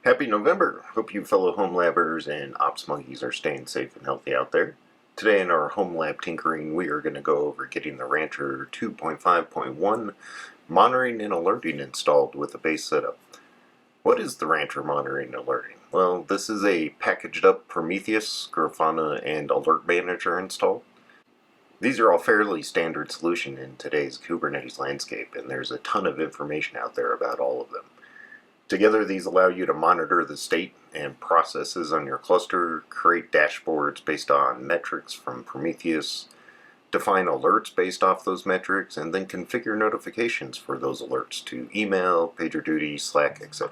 Happy November! Hope you fellow home labbers and ops monkeys are staying safe and healthy out there. Today in our home lab tinkering, we are going to go over getting the Rancher 2.5.1 monitoring and alerting installed with a base setup. What is the Rancher monitoring and alerting? Well, this is a packaged up Prometheus, Grafana, and AlertManager install. These are all fairly standard solution in today's Kubernetes landscape, and there's a ton of information out there about all of them. Together, these allow you to monitor the state and processes on your cluster, create dashboards based on metrics from Prometheus, define alerts based off those metrics, and then configure notifications for those alerts to email, PagerDuty, Slack, etc.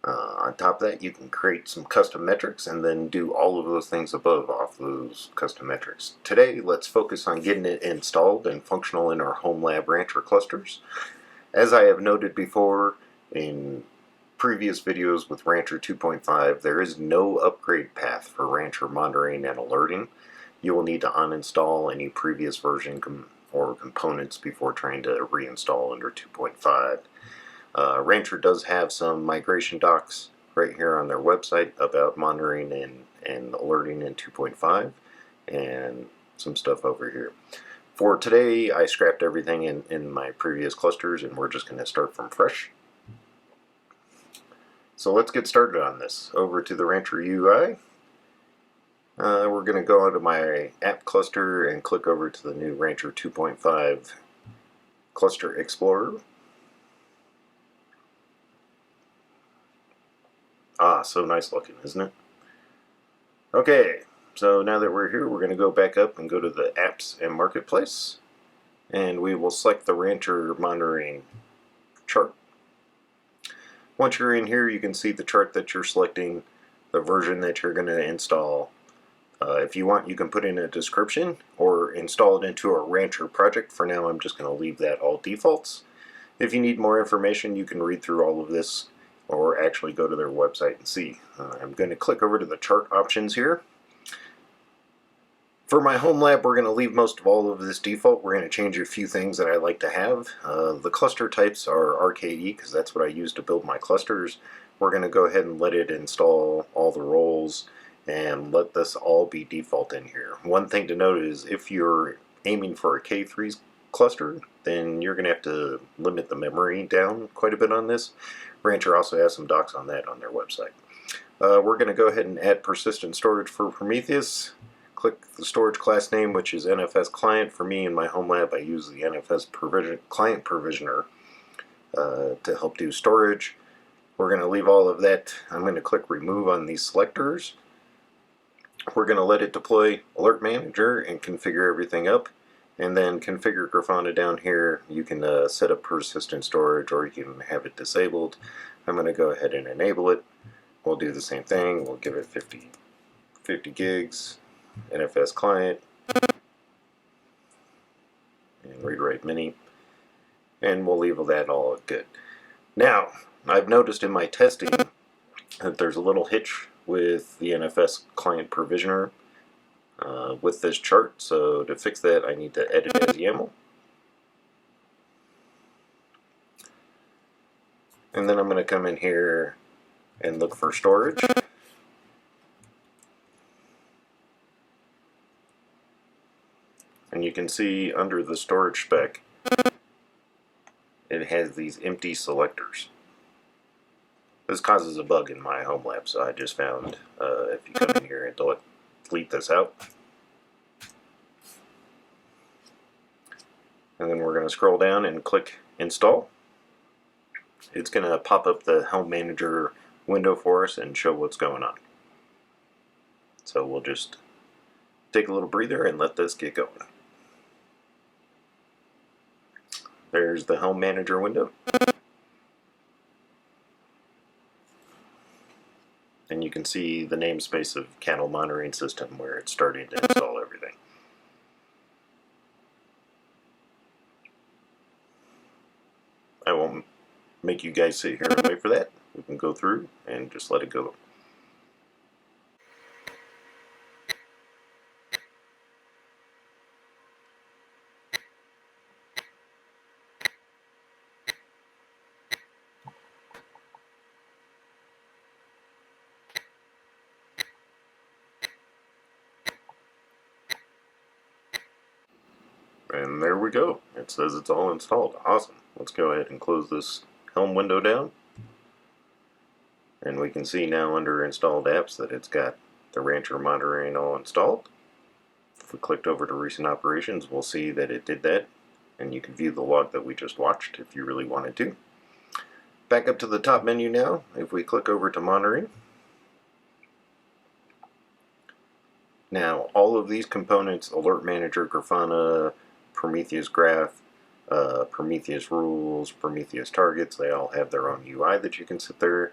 On top of that, you can create some custom metrics and then do all of those things above off those custom metrics. Today, let's focus on getting it installed and functional in our home lab Rancher clusters. As I have noted before, in previous videos with Rancher 2.5, there is no upgrade path for Rancher monitoring and alerting. You will need to uninstall any previous version or components before trying to reinstall under 2.5. Rancher does have some migration docs right here on their website about monitoring and alerting in 2.5 and some stuff over here. For today, I scrapped everything in my previous clusters and we're just going to start from fresh. So let's get started on this. Over to the Rancher UI. We're going to go onto my app cluster and click over to the new Rancher 2.5 Cluster Explorer. Ah, so nice looking, isn't it? Okay, so now that we're here, we're going to go back up and go to the Apps and Marketplace. And we will select the Rancher monitoring chart. Once you're in here, you can see the chart that you're selecting, the version that you're going to install. If you want, you can put in a description or install it into a Rancher project. For now, I'm just going to leave that all defaults. If you need more information, you can read through all of this or actually go to their website and see. I'm going to click over to the chart options here. For my home lab, we're going to leave most of all of this default. We're going to change a few things that I like to have. The cluster types are RKE because that's what I use to build my clusters. We're going to go ahead and let it install all the roles and let this all be default in here. One thing to note is if you're aiming for a K3 cluster, then you're going to have to limit the memory down quite a bit on this. Rancher also has some docs on that on their website. We're going to go ahead and add persistent storage for Prometheus. Click the storage class name, which is NFS Client. For me in my home lab, I use the NFS Client Provisioner to help do storage. We're going to leave all of that. I'm going to click Remove on these selectors. We're going to let it deploy AlertManager and configure everything up. And then configure Grafana down here. You can set up persistent storage or you can have it disabled. I'm going to go ahead and enable it. We'll do the same thing. We'll give it 50 gigs. NFS client and read-write mini, and we'll leave that all good. Now, I've noticed in my testing that there's a little hitch with the NFS client provisioner with this chart, so to fix that I need to edit as YAML. And then I'm going to come in here and look for storage. And you can see under the storage spec, it has these empty selectors. This causes a bug in my home lab, so I just found if you come in here and delete this out. And then we're going to scroll down and click Install. It's going to pop up the Home Manager window for us and show what's going on. So we'll just take a little breather and let this get going. There's the Home Manager window. And you can see the namespace of Cattle Monitoring System where it's starting to install everything. I won't make you guys sit here and wait for that. We can go through and just let it go. And there we go. It says it's all installed. Awesome. Let's go ahead and close this Helm window down. And we can see now under installed apps that it's got the Rancher monitoring all installed. If we clicked over to recent operations, we'll see that it did that. And you can view the log that we just watched if you really wanted to. Back up to the top menu now. If we click over to monitoring. Now, all of these components, AlertManager, Grafana, Prometheus Graph, Prometheus Rules, Prometheus Targets, they all have their own UI that you can sit there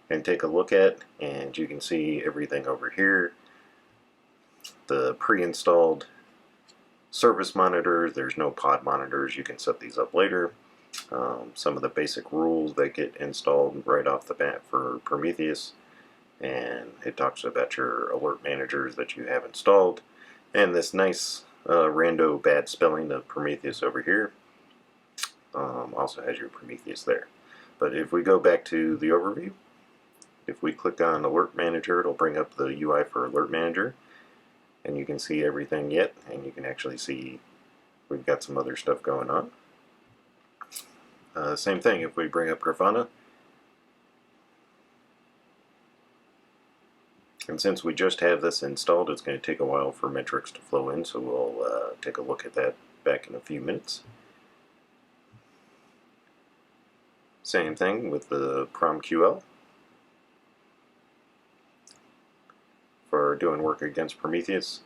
and take a look at, and you can see everything over here. The pre-installed service monitors, there's no pod monitors, you can set these up later. Some of the basic rules that get installed right off the bat for Prometheus, and it talks about your alert managers that you have installed, and this nice rando bad spelling of Prometheus over here also has your Prometheus there. But if we go back to the overview, if we click on Alert Manager, it'll bring up the UI for Alert Manager, and you can see everything yet, and you can actually see we've got some other stuff going on. Same thing if we bring up Grafana. And since we just have this installed, it's going to take a while for metrics to flow in, so we'll take a look at that back in a few minutes. Same thing with the PromQL for doing work against Prometheus.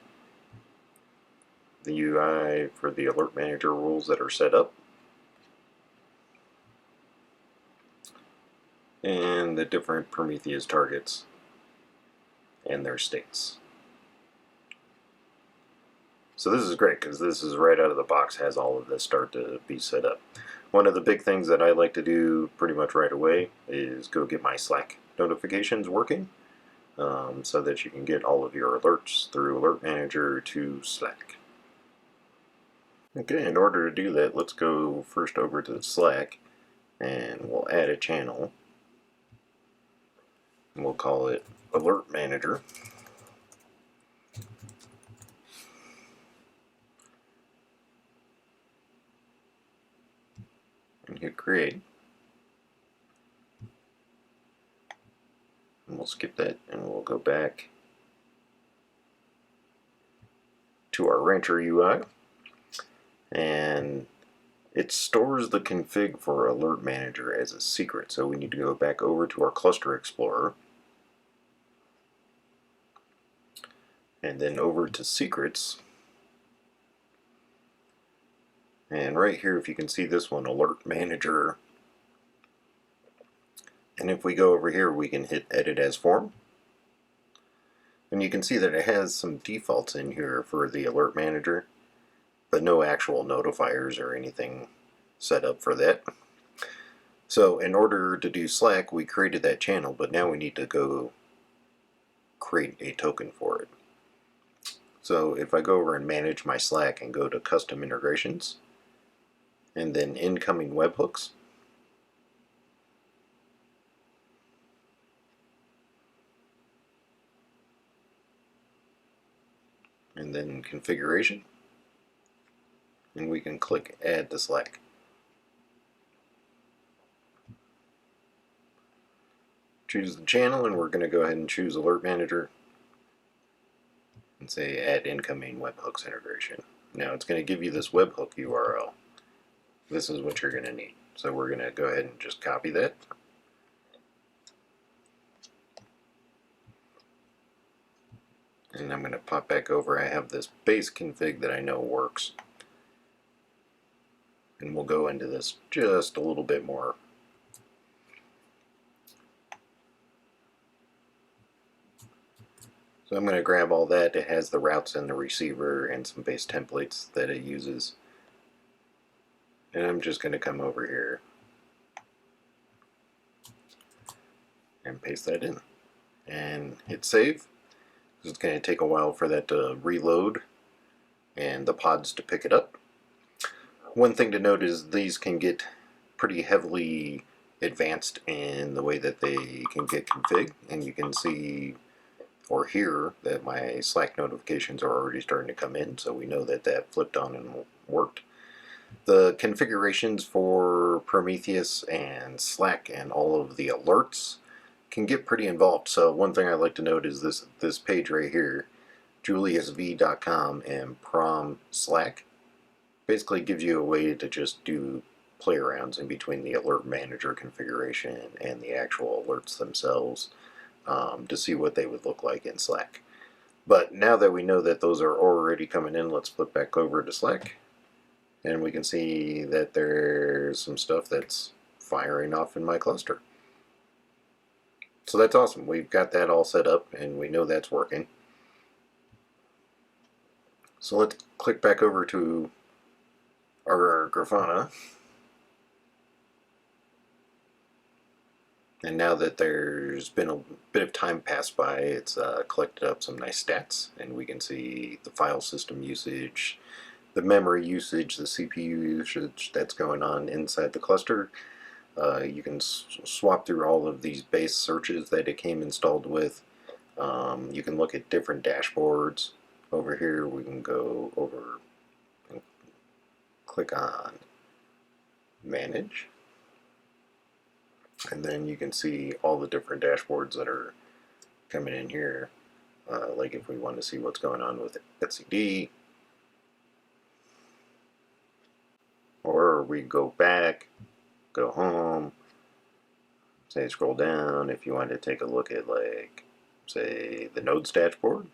The UI for the Alert Manager rules that are set up. And the different Prometheus targets and their states. So this is great because this is right out of the box, has all of this start to be set up. One of the big things that I like to do pretty much right away is go get my Slack notifications working so that you can get all of your alerts through Alert Manager to Slack. Okay, in order to do that, let's go first over to Slack and we'll add a channel. And we'll call it Alert Manager. And hit create. And we'll skip that and we'll go back to our Rancher UI. And it stores the config for Alert Manager as a secret. So we need to go back over to our Cluster Explorer. And then over to secrets, and right here if you can see this one, Alert Manager, and if we go over here we can hit edit as form, and you can see that it has some defaults in here for the Alert Manager, but no actual notifiers or anything set up for that. So in order to do Slack, we created that channel, but now we need to go create a token for it. So if I go over and manage my Slack and go to custom integrations and then incoming webhooks, and then configuration, and we can click add to Slack. Choose the channel, and we're going to go ahead and choose Alert Manager and say add incoming webhooks integration. Now it's going to give you this webhook URL. This is what you're going to need. So we're going to go ahead and just copy that. And I'm going to pop back over. I have this base config that I know works. And we'll go into this just a little bit more. So I'm going to grab all that. It has the routes and the receiver and some base templates that it uses. And I'm just going to come over here and paste that in. And hit save. It's going to take a while for that to reload and the pods to pick it up. One thing to note is these can get pretty heavily advanced in the way that they can get config, and you can see or hear that my Slack notifications are already starting to come in, so we know that that flipped on and worked. The configurations for Prometheus and Slack and all of the alerts can get pretty involved. So one thing I like to note is this page right here, juliusv.com and prom Slack, basically gives you a way to just do play arounds in between the AlertManager configuration and the actual alerts themselves, to see what they would look like in Slack. But now that we know that those are already coming in, let's flip back over to Slack, and we can see that there's some stuff that's firing off in my cluster. So that's awesome. We've got that all set up and we know that's working. So let's click back over to our Grafana. And now that there's been a bit of time passed by, it's collected up some nice stats, and we can see the file system usage, the memory usage, the CPU usage that's going on inside the cluster. You can swap through all of these base searches that it came installed with. You can look at different dashboards. Over here we can go over and click on Manage. And then you can see all the different dashboards that are coming in here. Like if we want to see what's going on with etcd, or we go back, go home, say scroll down if you want to take a look at, like, say the nodes dashboard,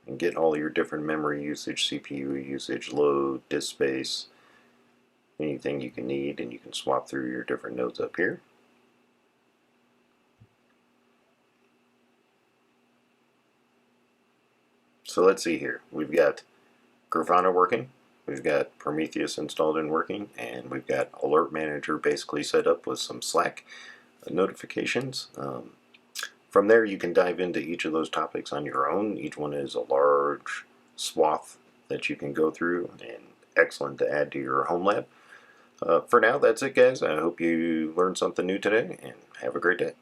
and get all your different memory usage, CPU usage, load, disk space, anything you can need, and you can swap through your different nodes up here. So let's see here. We've got Grafana working, we've got Prometheus installed and working, and we've got AlertManager basically set up with some Slack notifications. From there you can dive into each of those topics on your own. Each one is a large swath that you can go through, and excellent to add to your home lab. For now, that's it, guys. I hope you learned something new today, and have a great day.